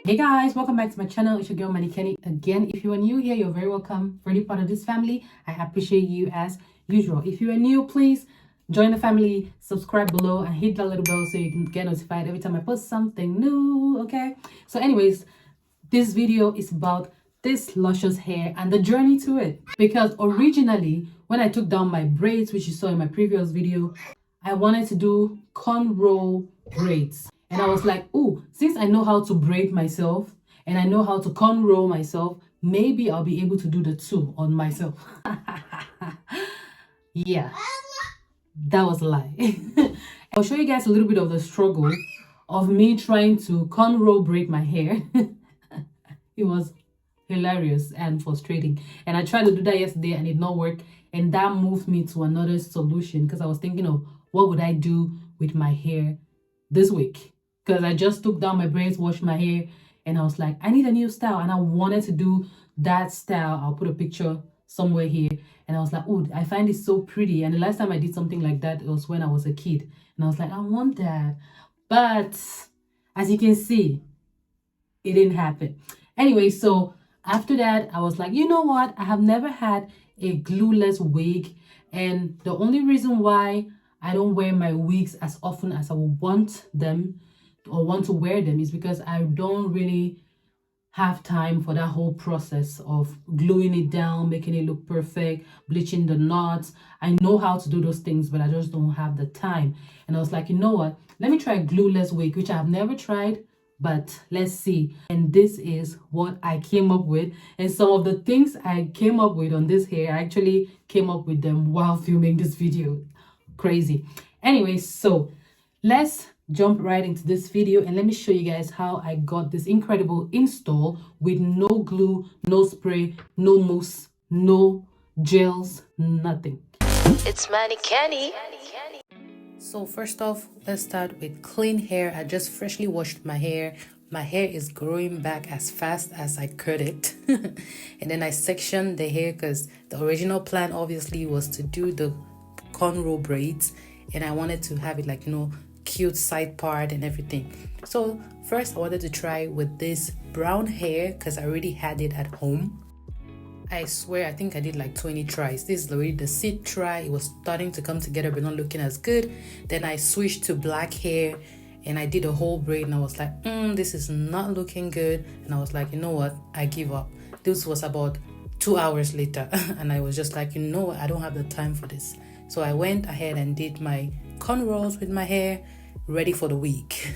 Hey guys, welcome back to my channel. It's your girl Manny Kenny again. If you are new here, you're very welcome. For any part of this family, I appreciate you as usual. If you are new, please join the family, subscribe below, and hit that little bell so you can get notified every time I post something new. Okay, so anyways, this video is about this luscious hair and the journey to it, because originally when I took down my braids, which you saw in my previous video, I wanted to do cornrow braids. And I was like, oh, since I know how to braid myself and I know how to cornrow myself, maybe I'll be able to do the two on myself. Yeah, that was a lie. I'll show you guys a little bit of the struggle of me trying to cornrow braid my hair. It was hilarious and frustrating. And I tried to do that yesterday and it did not work. And that moved me to another solution, because I was thinking of what would I do with my hair this week. Because I just took down my braids, washed my hair, and I was like, I need a new style. And I wanted to do that style. I'll put a picture somewhere here. And I was like, oh, I find it so pretty. And the last time I did something like that, it was when I was a kid. And I was like, I want that. But as you can see, it didn't happen. Anyway, so after that, I was like, you know what? I have never had a glueless wig. And the only reason why I don't wear my wigs as often as I would want them or want to wear them is because I don't really have time for that whole process of gluing it down, making it look perfect, bleaching the knots. I know how to do those things, but I just don't have the time. And I was like, you know what? Let me try a glueless wig, which I have never tried, but let's see. And this is what I came up with. And some of the things I came up with on this hair, I actually came up with them while filming this video. Crazy. Anyway, so let's jump right into this video and let me show you guys how I got this incredible install with no glue, no spray, no mousse, no gels, nothing. It's Manny Kenny. So first off, let's start with clean hair. I just freshly washed my hair. My hair is growing back as fast as I cut it. And then I sectioned the hair because the original plan obviously was to do the cornrow braids, and I wanted to have it like, you know, cute side part and everything. So first I wanted to try with this brown hair because I already had it at home. I swear I think I did like 20 tries. This is already the sixth try. It was starting to come together but not looking as good. Then I switched to black hair and I did a whole braid and I was like, this is not looking good. And I was like, you know what, I give up. This was about 2 hours later and I was just like, you know what, I don't have the time for this. So I went ahead and did my cornrows with my hair, ready for the week.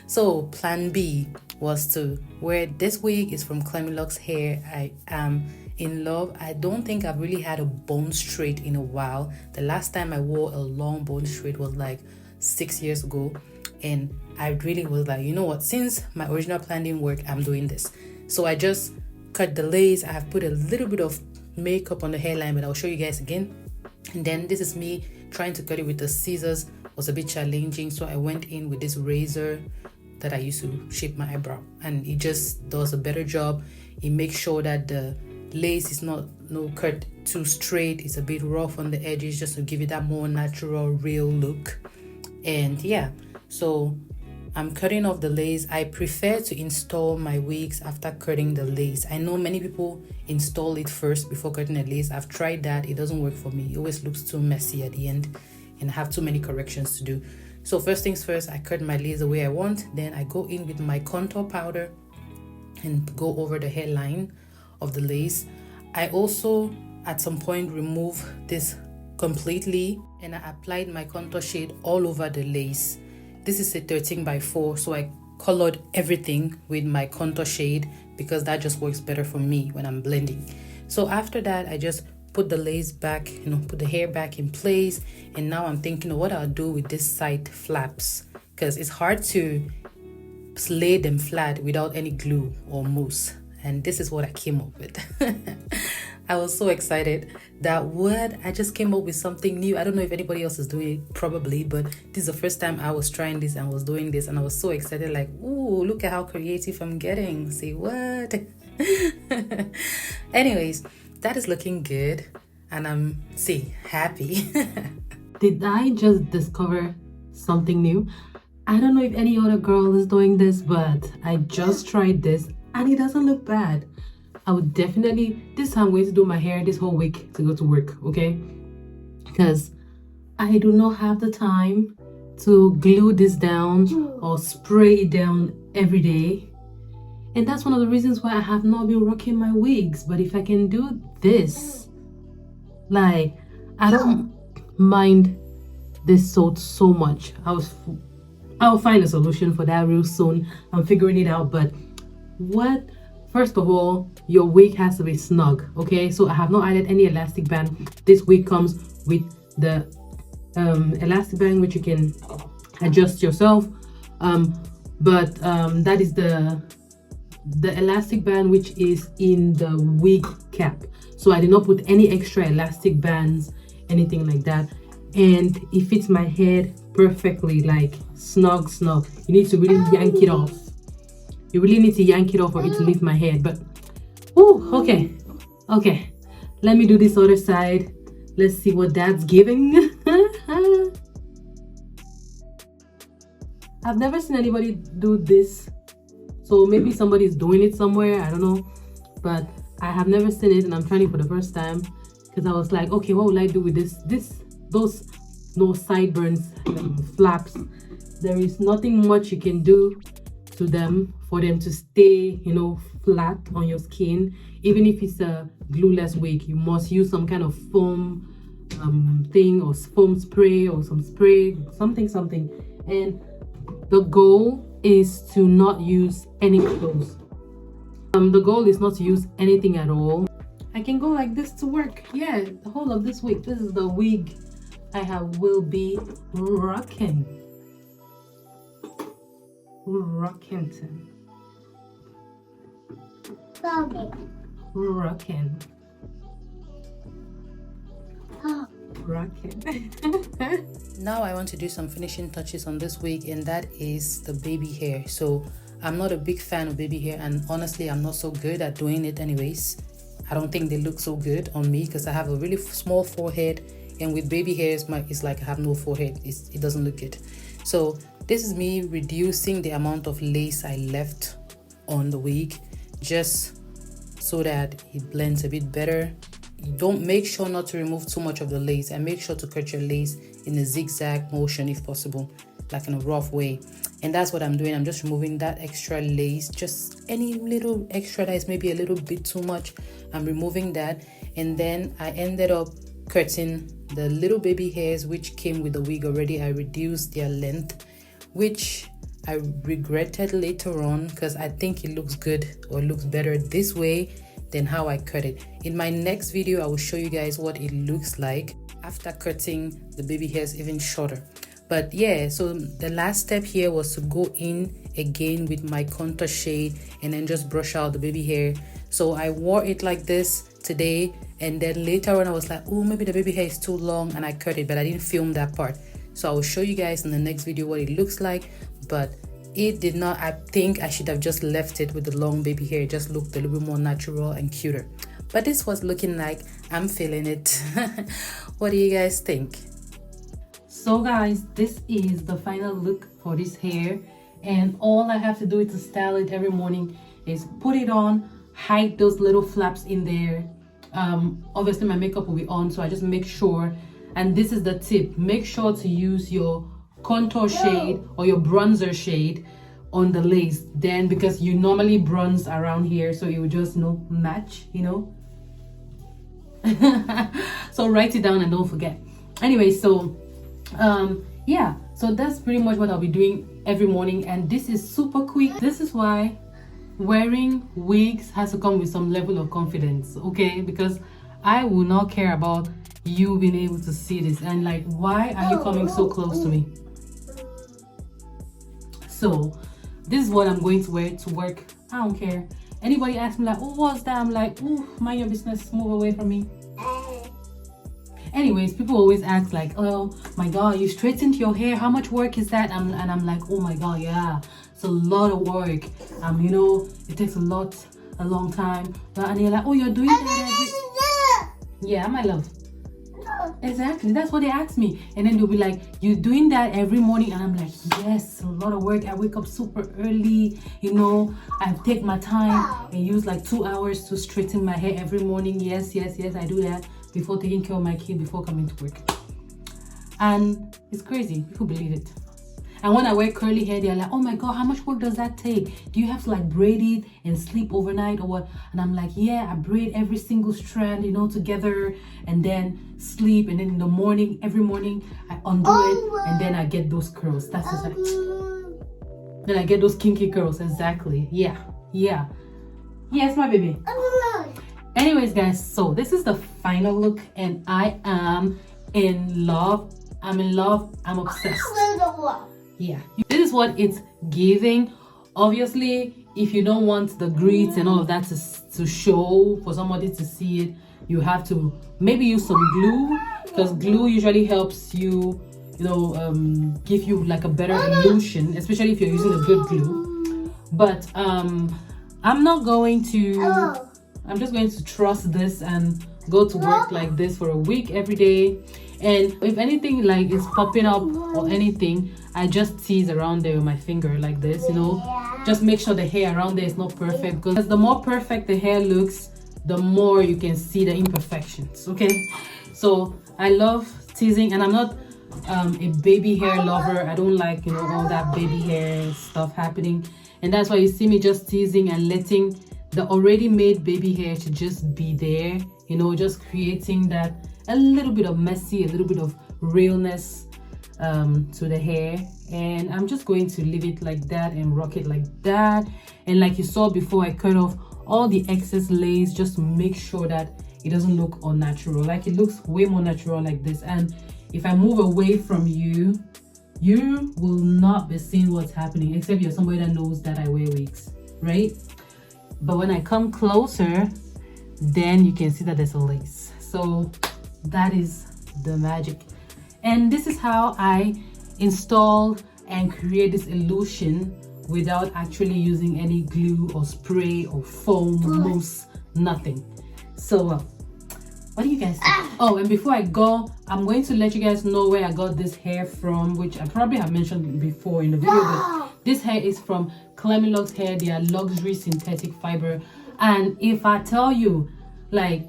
So plan B was to wear this wig. Is from Glueless Hair. I am in love. I don't think I've really had a bone straight in a while. The last time I wore a long bone straight was like 6 years ago, and I really was like, you know what, since my original plan didn't work, I'm doing this. So I just cut the lace. I have put a little bit of makeup on the hairline, but I'll show you guys again. And then this is me trying to cut it with the scissors. Was a bit challenging, so I went in with this razor that I used to shape my eyebrow, and it just does a better job. It makes sure that the lace is not cut too straight. It's a bit rough on the edges, just to give it that more natural, real look. And yeah, so I'm cutting off the lace. I prefer to install my wigs after cutting the lace. I know many people install it first before cutting the lace. I've tried that. It doesn't work for me. It always looks too messy at the end and I have too many corrections to do. So first things first, I cut my lace the way I want. Then I go in with my contour powder and go over the hairline of the lace. I also at some point remove this completely and I applied my contour shade all over the lace. This is a 13x4, so I colored everything with my contour shade because that just works better for me when I'm blending. So after that, I just put the lace back, put the hair back in place. And now I'm thinking of what I'll do with this side flaps, because it's hard to lay them flat without any glue or mousse. And this is what I came up with. I was so excited that I just came up with something new. I don't know if anybody else is doing it, probably, but this is the first time I was trying this and was doing this, and I was so excited, like, ooh, look at how creative I'm getting. Say what? Anyways, that is looking good and I'm happy. Did I just discover something new? I don't know if any other girl is doing this, but I just tried this and it doesn't look bad. I would definitely, this time I'm going to do my hair this whole week to go to work, okay? Because I do not have the time to glue this down or spray it down every day. And that's one of the reasons why I have not been rocking my wigs. But if I can do this, like, I don't mind this so much. I'll find a solution for that real soon. I'm figuring it out. But first of all, your wig has to be snug, okay? So I have not added any elastic band. This wig comes with the elastic band, which you can adjust yourself. That is the elastic band which is in the wig cap. So I did not put any extra elastic bands, anything like that, and it fits my head perfectly, like snug. You need to really yank it off. You really need to yank it off for it to leave my head. But okay, let me do this other side. Let's see what that's giving. I've never seen anybody do this, so maybe somebody's doing it somewhere, I don't know, but I have never seen it and I'm trying it for the first time because I was like, okay, what will I do with those no sideburns, flaps? There is nothing much you can do to them for them to stay, flat on your skin. Even if it's a glueless wig, you must use some kind of foam thing, or foam spray, or some spray, something. And the goal is to not use any clothes. The goal is not to use anything at all. I can go like this to work. Yeah, the whole of this week. This is the wig will be rocking. Rocking. Now I want to do some finishing touches on this wig, and that is the baby hair. So I'm not a big fan of baby hair, and honestly I'm not so good at doing it anyways. I don't think they look so good on me because I have a really small forehead, and with baby hair it's like I have no forehead. It doesn't look good. So this is me reducing the amount of lace I left on the wig, just so that it blends a bit better. Make sure not to remove too much of the lace, and make sure to cut your lace in a zigzag motion if possible, like in a rough way. And that's what I'm doing. I'm just removing that extra lace, just any little extra that is maybe a little bit too much. I'm removing that, and then I ended up cutting the little baby hairs which came with the wig already. I reduced their length, which I regretted later on because I think it looks good, or looks better this way than how I cut it. In my next video I will show you guys what it looks like after cutting the baby hairs even shorter. But yeah, so the last step here was to go in again with my contour shade and then just brush out the baby hair. So I wore it like this today, and then later on I was like, oh, maybe the baby hair is too long, and I cut it, but I didn't film that part. So I will show you guys in the next video what it looks like. But it did not, I think I should have just left it with the long baby hair. It just looked a little bit more natural and cuter. But this was looking like, I'm feeling it. What do you guys think? So guys, this is the final look for this hair, and all I have to do to style it every morning is put it on, hide those little flaps in there. Obviously my makeup will be on, so I just make sure, and this is the tip, make sure to use your contour shade or your bronzer shade on the lace, then, because you normally bronze around here, so it will just match, so write it down and don't forget. Anyway, so yeah, so that's pretty much what I'll be doing every morning, and this is super quick. This is why wearing wigs has to come with some level of confidence, okay? Because I will not care about you being able to see this, and like, why are you coming so close to me? So this is what I'm going to wear to work. I don't care. Anybody asks me like, oh, what's that? I'm like, oh, mind your business, move away from me. Anyways, people always ask like, oh my god, you straightened your hair, how much work is that? And I'm like, oh my god, yeah, it's a lot of work. It takes a long time. And you're like, oh, you're doing that? Yeah, my love. Exactly, that's what they ask me. And then they'll be like, you doing that every morning? And I'm like, yes, a lot of work. I wake up super early, you know, I take my time and use like 2 hours to straighten my hair every morning. Yes, I do that before taking care of my kid, before coming to work. And it's crazy, people believe it. And when I wear curly hair, they're like, oh my god, how much work does that take? Do you have to like braid it and sleep overnight or what? And I'm like, yeah, I braid every single strand, you know, together, and then sleep, and then in the morning, every morning I undo it, and then I get those curls. That's exactly. Then I get those kinky curls. Exactly. Yeah. Yes, my baby. Anyways, guys, so this is the final look, and I am in love. I'm in love. I'm obsessed. Yeah, this is what it's giving. Obviously, if you don't want the grits and all of that to show, for somebody to see it, you have to maybe use some glue, because glue usually helps you, you know, give you like a better illusion, especially if you're using a good glue. But I'm just going to trust this and go to work like this for a week every day. And if anything like is popping up or anything, I just tease around there with my finger like this, you know, just make sure the hair around there is not perfect, because the more perfect the hair looks, the more you can see the imperfections. Okay, so I love teasing, and I'm not a baby hair lover. I don't like, you know, all that baby hair stuff happening, and that's why you see me just teasing and letting the already made baby hair to just be there, you know, just creating that a little bit of messy, a little bit of realness to the hair. And I'm just going to leave it like that and rock it like that. And like you saw before, I cut off all the excess lace just to make sure that it doesn't look unnatural. Like, it looks way more natural like this. And if I move away from you, you will not be seeing what's happening, except you're somebody that knows that I wear wigs, right? But when I come closer, then you can see that there's a lace. So that is the magic. And this is how I installed and create this illusion without actually using any glue or spray or foam, mousse, nothing. So what do you guys think? Oh, and before I go, I'm going to let you guys know where I got this hair from, which I probably have mentioned before in the video, but this hair is from Clemilux Hair. They are luxury synthetic fiber. And if I tell you, like,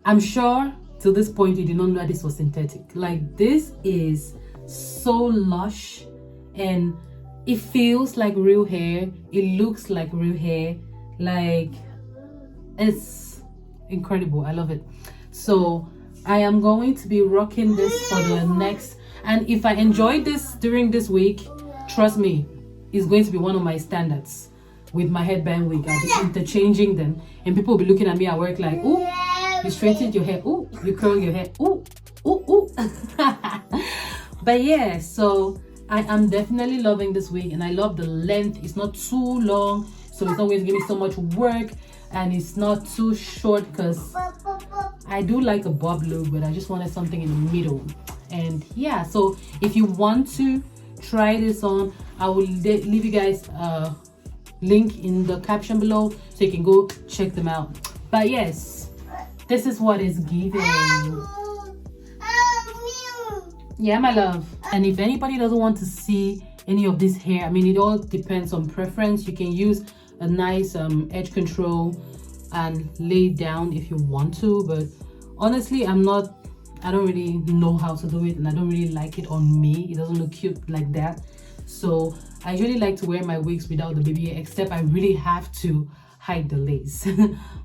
I'm sure till this point you did not know that this was synthetic. Like, this is so lush, and it feels like real hair, it looks like real hair, like, it's incredible. I love it. So I am going to be rocking this for the next, and if I enjoy this during this week, trust me, it's going to be one of my standards with my headband wig. I'll be interchanging them, and people will be looking at me at work like, ooh, you straightened your hair, ooh, you curl your hair, ooh. But yeah, so I am definitely loving this wig, and I love the length. It's not too long, so it's not going to give me so much work, and it's not too short, because I do like a bob look, but I just wanted something in the middle. And yeah, so if you want to try this on, I will leave you guys a link in the caption below so you can go check them out. But yes, this is what it's giving. Yeah, my love. And if anybody doesn't want to see any of this hair, I mean, it all depends on preference. You can use a nice edge control and lay it down if you want to, but honestly, I don't really know how to do it, and I don't really like it on me. It doesn't look cute like that. So I usually like to wear my wigs without the baby hair, except I really have to hide the lace.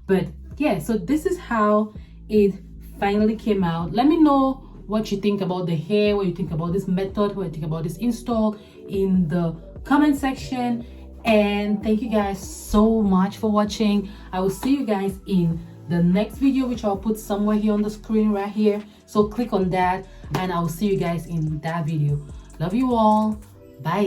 But yeah, so this is how it finally came out. Let me know what you think about the hair, what you think about this method, what you think about this install in the comment section. And thank you guys so much for watching. I will see you guys in the next video, which I'll put somewhere here on the screen right here, so click on that, and I'll see you guys in that video. Love you all. Bye.